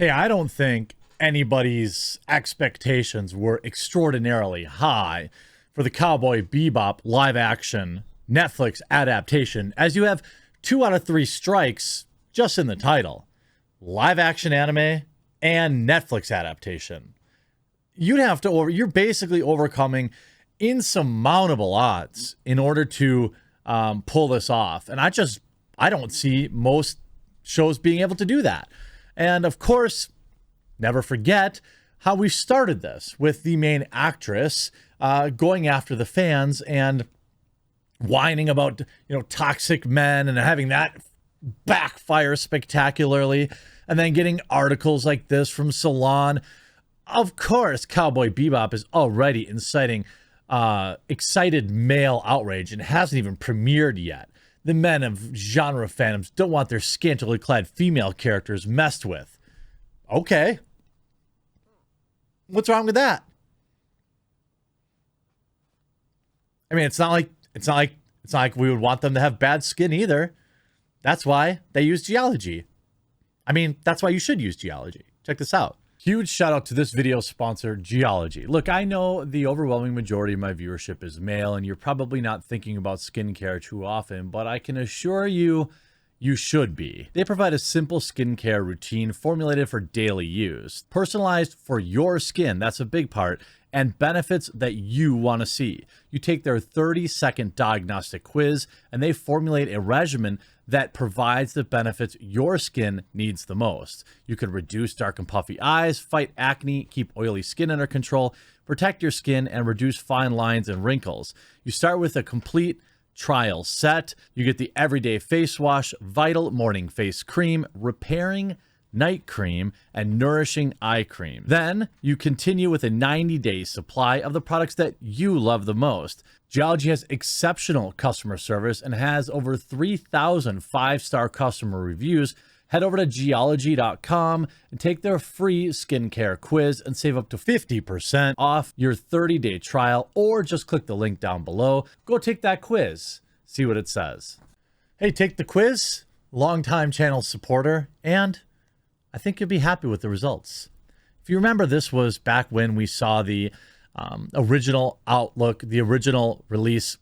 Hey, I don't think anybody's expectations were extraordinarily high for the Cowboy Bebop live action Netflix adaptation, as you have 2 out of 3 strikes just in the title. Live action anime and Netflix adaptation. You're basically overcoming insurmountable odds in order to pull this off. And I don't see most shows being able to do that. And of course, never forget how we started this with the main actress going after the fans and whining about, toxic men and having that backfire spectacularly, and then getting articles like this from Salon. Of course, Cowboy Bebop is already inciting excited male outrage and hasn't even premiered yet. The men of genre fandoms don't want their scantily clad female characters messed with. Okay. What's wrong with that? I mean, it's not like we would want them to have bad skin either. That's why they use geology. I mean, that's why you should use geology. Check this out. Huge shout out to this video sponsor, Geology. Look, I know the overwhelming majority of my viewership is male, and you're probably not thinking about skincare too often, but I can assure you, you should be. They provide a simple skincare routine formulated for daily use, personalized for your skin, that's a big part, and benefits that you want to see. You take their 30-second diagnostic quiz, and they formulate a regimen that provides the benefits your skin needs the most. You can reduce dark and puffy eyes, fight acne, keep oily skin under control, protect your skin, and reduce fine lines and wrinkles. You start with a complete trial set. You get the everyday face wash, vital morning face cream, repairing night cream, and nourishing eye cream. Then you continue with a 90-day supply of the products that you love the most. Geology has exceptional customer service and has over 3,000 5-star customer reviews. Head over to geology.com and take their free skincare quiz and save up to 50% off your 30-day trial, or just click the link down below. Go take that quiz. See what it says. Hey, take the quiz. Longtime channel supporter, and I think you'll be happy with the results. If you remember, this was back when we saw the original Outlook, the original release.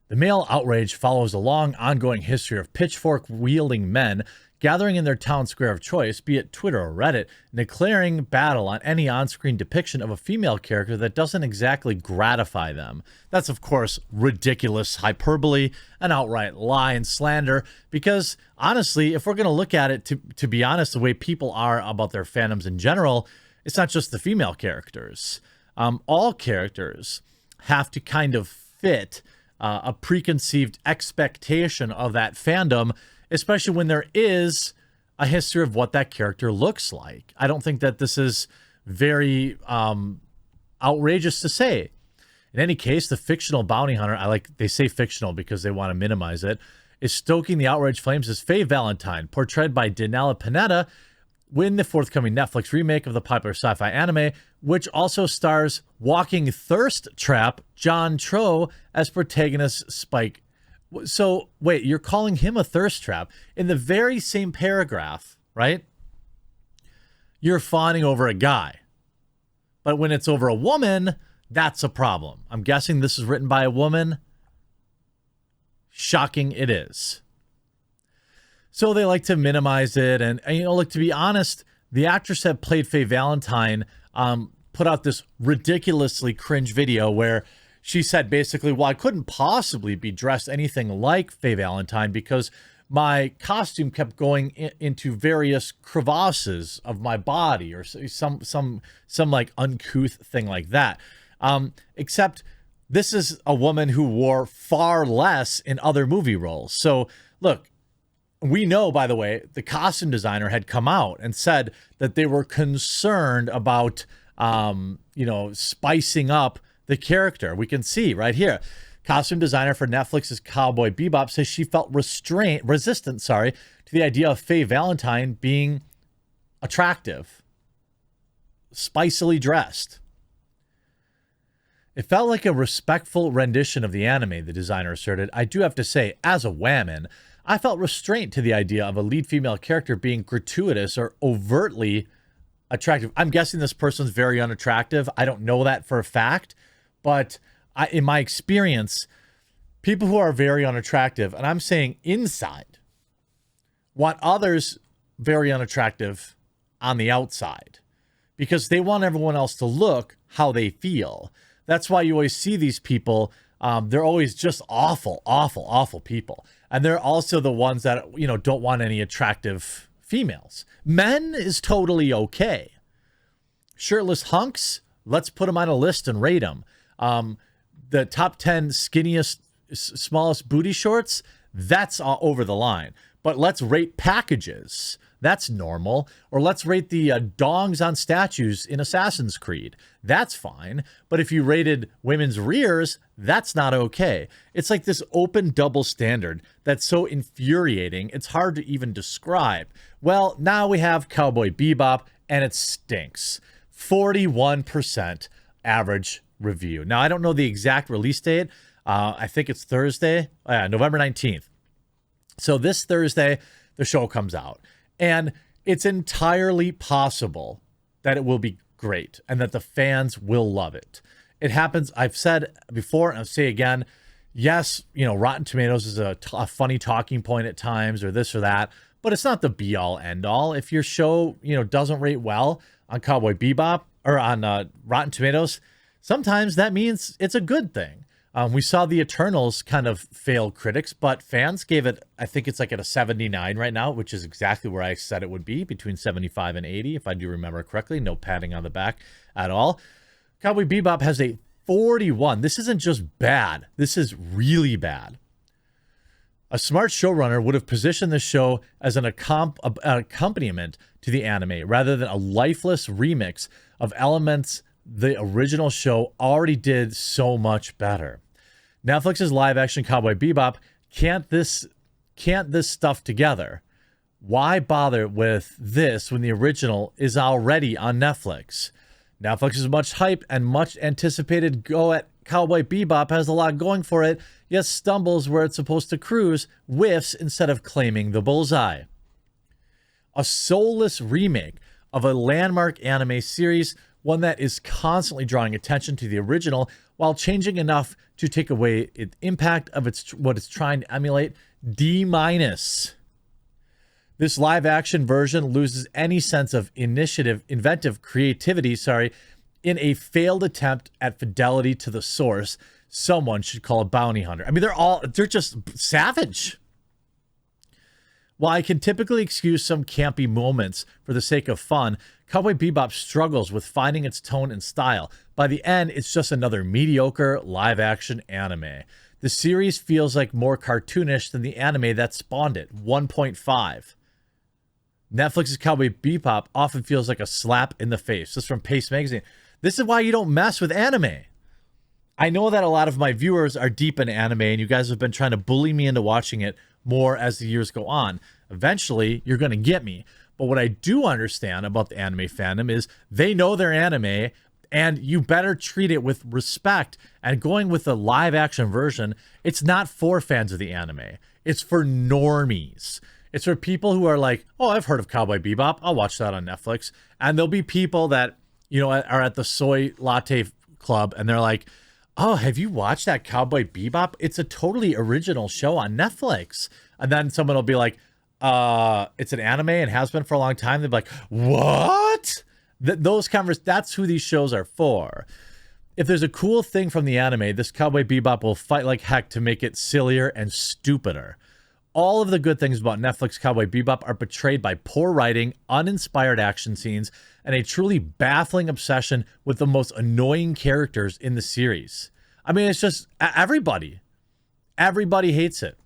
The male outrage follows a long, ongoing history of pitchfork-wielding men gathering in their town square of choice, be it Twitter or Reddit, and declaring battle on any on-screen depiction of a female character that doesn't exactly gratify them. That's, of course, ridiculous hyperbole, an outright lie and slander, because, honestly, if we're going to look at it, to be honest, the way people are about their fandoms in general, it's not just the female characters. All characters have to kind of fit a preconceived expectation of that fandom, especially when there is a history of what that character looks like. I don't think that this is very outrageous to say. In any case, the fictional bounty hunter, they say fictional because they want to minimize it, is stoking the outrage flames as Faye Valentine, portrayed by Danella Panetta, in the forthcoming Netflix remake of the popular sci-fi anime, which also stars walking thirst trap John Cho as protagonist Spike. So, wait, you're calling him a thirst trap? In the very same paragraph, right? You're fawning over a guy. But when it's over a woman, that's a problem. I'm guessing this is written by a woman. Shocking it is. So they like to minimize it. And look, to be honest, the actress that played Faye Valentine put out this ridiculously cringe video where she said basically, well, I couldn't possibly be dressed anything like Faye Valentine because my costume kept going into various crevasses of my body, or some like uncouth thing like that. Except this is a woman who wore far less in other movie roles. So look, we know, by the way, the costume designer had come out and said that they were concerned about, spicing up the character. We can see right here. Costume designer for Netflix's Cowboy Bebop says she felt resistant to the idea of Faye Valentine being attractive, spicily dressed. It felt like a respectful rendition of the anime, the designer asserted. I do have to say, as a whammon, I felt restraint to the idea of a lead female character being gratuitous or overtly attractive. I'm guessing this person's very unattractive. I don't know that for a fact, but in my experience, people who are very unattractive, and I'm saying inside, want others very unattractive on the outside because they want everyone else to look how they feel. That's why you always see these people. They're always just awful, awful, awful people. And they're also the ones that, don't want any attractive females. Men is totally okay. Shirtless hunks, let's put them on a list and rate them. The top 10 skinniest, smallest booty shorts, that's all over the line. But let's rate packages. That's normal. Or let's rate the dongs on statues in Assassin's Creed. That's fine. But if you rated women's rears, that's not okay. It's like this open double standard that's so infuriating, it's hard to even describe. Well, now we have Cowboy Bebop, and it stinks. 41% average review. Now, I don't know the exact release date. I think it's Thursday, November 19th. So this Thursday, the show comes out. And it's entirely possible that it will be great and that the fans will love it. It happens, I've said before, and I'll say again, yes, Rotten Tomatoes is a funny talking point at times or this or that, but it's not the be-all, end-all. If your show, doesn't rate well on Cowboy Bebop or on Rotten Tomatoes, sometimes that means it's a good thing. We saw the Eternals kind of fail critics, but fans gave it, I think it's like at a 79 right now, which is exactly where I said it would be, between 75 and 80, if I do remember correctly. No patting on the back at all. Cowboy Bebop has a 41. This isn't just bad. This is really bad. A smart showrunner would have positioned the show as an accompaniment to the anime, rather than a lifeless remix of elements the original show already did so much better. Netflix's live-action Cowboy Bebop can't this stuff together. Why bother with this when the original is already on Netflix? Netflix's much hype and much anticipated go at Cowboy Bebop has a lot going for it, yet stumbles where it's supposed to cruise, whiffs instead of claiming the bullseye. A soulless remake of a landmark anime series, one that is constantly drawing attention to the original while changing enough to take away the impact of what it's trying to emulate. D-. This live action version loses any sense of inventive creativity, in a failed attempt at fidelity to the source someone should call a bounty hunter. I mean, they're just savage. While I can typically excuse some campy moments for the sake of fun, Cowboy Bebop struggles with finding its tone and style. By the end, it's just another mediocre live-action anime. The series feels like more cartoonish than the anime that spawned it, 1.5. Netflix's Cowboy Bebop often feels like a slap in the face. This is from Pace Magazine. This is why you don't mess with anime. I know that a lot of my viewers are deep in anime, and you guys have been trying to bully me into watching it more as the years go on. Eventually, you're going to get me. But what I do understand about the anime fandom is they know their anime, and you better treat it with respect. And going with the live action version, it's not for fans of the anime. It's for normies. It's for people who are like, oh, I've heard of Cowboy Bebop. I'll watch that on Netflix. And there'll be people that, are at the soy latte club, and they're like, oh, have you watched that Cowboy Bebop? It's a totally original show on Netflix. And then someone will be like, it's an anime and has been for a long time. They'll be like, what? That's who these shows are for. If there's a cool thing from the anime, this Cowboy Bebop will fight like heck to make it sillier and stupider. All of the good things about Netflix Cowboy Bebop are betrayed by poor writing, uninspired action scenes, and a truly baffling obsession with the most annoying characters in the series. I mean, it's just everybody hates it.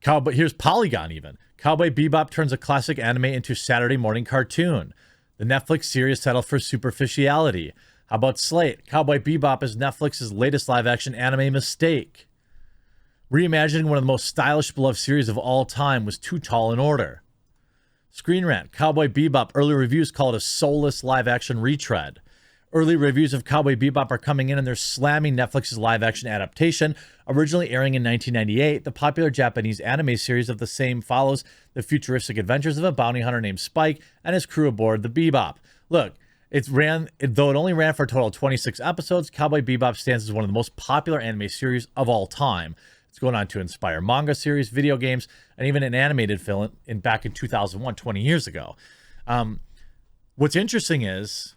Here's Polygon even. Cowboy Bebop turns a classic anime into Saturday morning cartoon. The Netflix series settled for superficiality. How about Slate? Cowboy Bebop is Netflix's latest live-action anime mistake. Reimagining one of the most stylish beloved series of all time was too tall an order. Screen Rant. Cowboy Bebop early reviews call it a soulless live-action retread. Early reviews of Cowboy Bebop are coming in, and they're slamming Netflix's live-action adaptation. Originally airing in 1998, the popular Japanese anime series of the same follows the futuristic adventures of a bounty hunter named Spike and his crew aboard the Bebop. Look, though it only ran for a total of 26 episodes, Cowboy Bebop stands as one of the most popular anime series of all time. It's going on to inspire manga series, video games, and even an animated film back in 2001, 20 years ago. What's interesting is,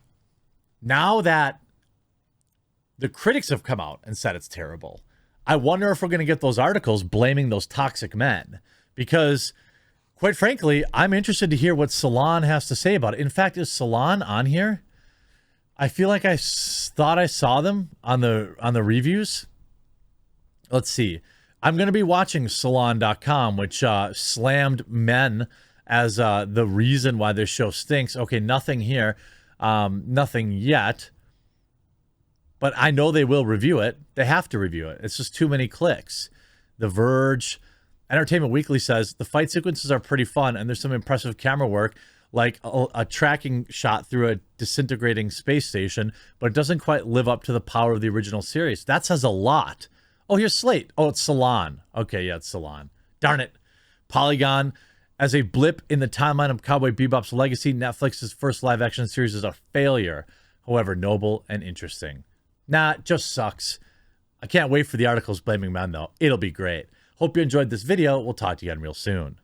now that the critics have come out and said it's terrible, I wonder if we're going to get those articles blaming those toxic men. Because, quite frankly, I'm interested to hear what Salon has to say about it. In fact, is Salon on here? I feel like I thought I saw them on the reviews. Let's see. I'm going to be watching Salon.com, which slammed men as the reason why this show stinks. Okay, nothing here. Nothing yet. But I know they will review it. They have to review it. It's just too many clicks. The Verge. Entertainment Weekly says, the fight sequences are pretty fun, and there's some impressive camera work, like a tracking shot through a disintegrating space station, but it doesn't quite live up to the power of the original series. That says a lot. Oh, here's Slate. Oh, it's Salon. Okay, yeah, it's Salon. Darn it. Polygon. As a blip in the timeline of Cowboy Bebop's legacy, Netflix's first live-action series is a failure, however noble and interesting. Nah, it just sucks. I can't wait for the articles blaming men, though. It'll be great. Hope you enjoyed this video. We'll talk to you again real soon.